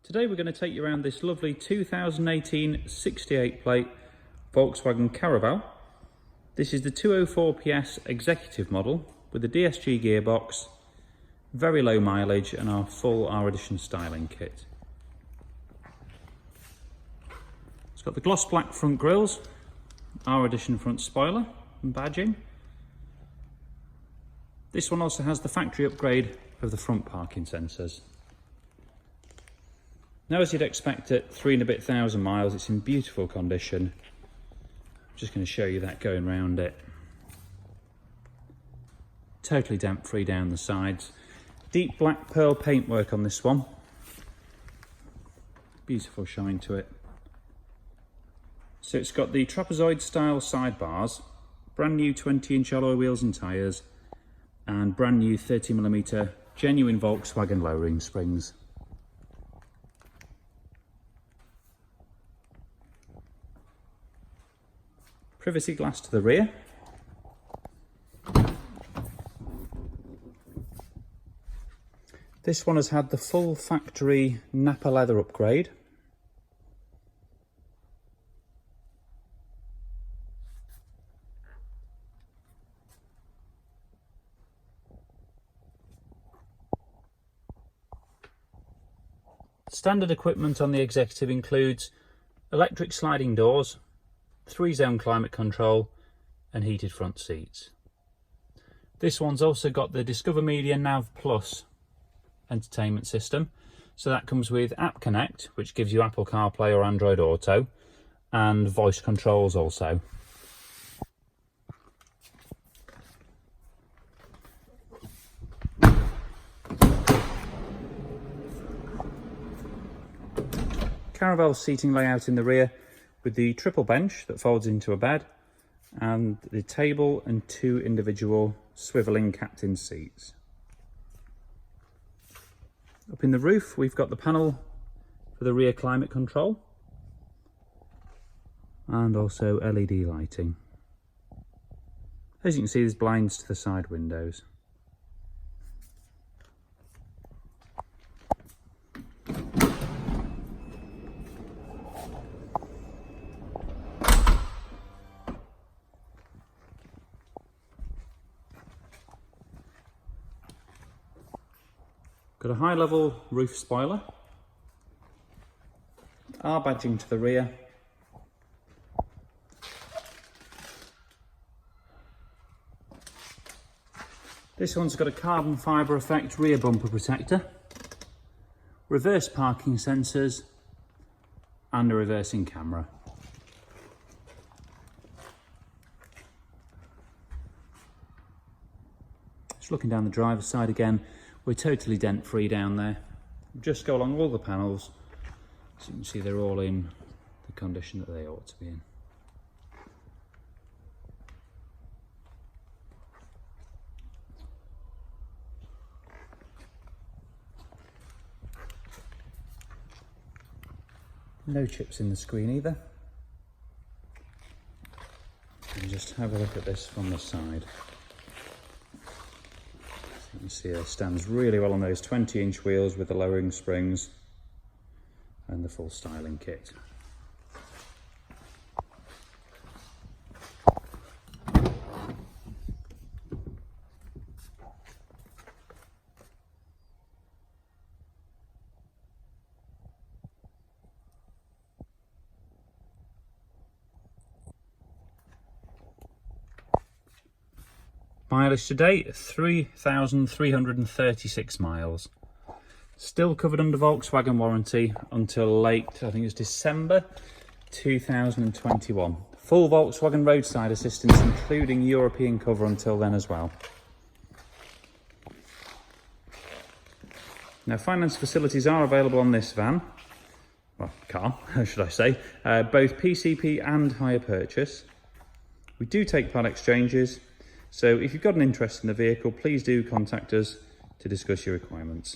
Today we're going to take you around this lovely 2018 68 plate Volkswagen Caravelle. This is the 204 PS executive model with the DSG gearbox, very low mileage and our full R Edition styling kit. It's got the gloss black front grills, R Edition front spoiler and badging. This one also has the factory upgrade of the front parking sensors. Now, as you'd expect at 3,000 and a bit miles, it's in beautiful condition. I'm just going to show you that going round it. Totally damp free down the sides. Deep black pearl paintwork on this one. Beautiful shine to it. So it's got the trapezoid style sidebars, brand new 20-inch alloy wheels and tyres, and brand new 30mm genuine Volkswagen lowering springs. Privacy glass to the rear. This one has had the full factory Nappa Leather upgrade. Standard equipment on the executive includes electric sliding doors, 3-zone climate control and heated front seats. This one's also got the Discover Media Nav Plus entertainment system. So that comes with App Connect, which gives you Apple CarPlay or Android Auto, and voice controls also. Caravelle seating layout in the rear with the triple bench that folds into a bed and the table and 2 individual swivelling captain seats. Up in the roof we've got the panel for the rear climate control and also LED lighting. As you can see, there's blinds to the side windows. Got a high level roof spoiler, R badging to the rear, this one's got a carbon fibre effect rear bumper protector, reverse parking sensors and a reversing camera. Just looking down the driver's side again, we're totally dent free down there. Just go along all the panels, so you can see they're all in the condition that they ought to be in. No chips in the screen either. And just have a look at this from the side. You can see it stands really well on those 20-inch wheels with the lowering springs and the full styling kit. Mileage to date, 3,336 miles. Still covered under Volkswagen warranty until late, I think it's December 2021. Full Volkswagen roadside assistance, including European cover until then as well. Now, finance facilities are available on this van, well, car, should I say, both PCP and hire purchase. We do take part exchanges. So if you've got an interest in the vehicle, please do contact us to discuss your requirements.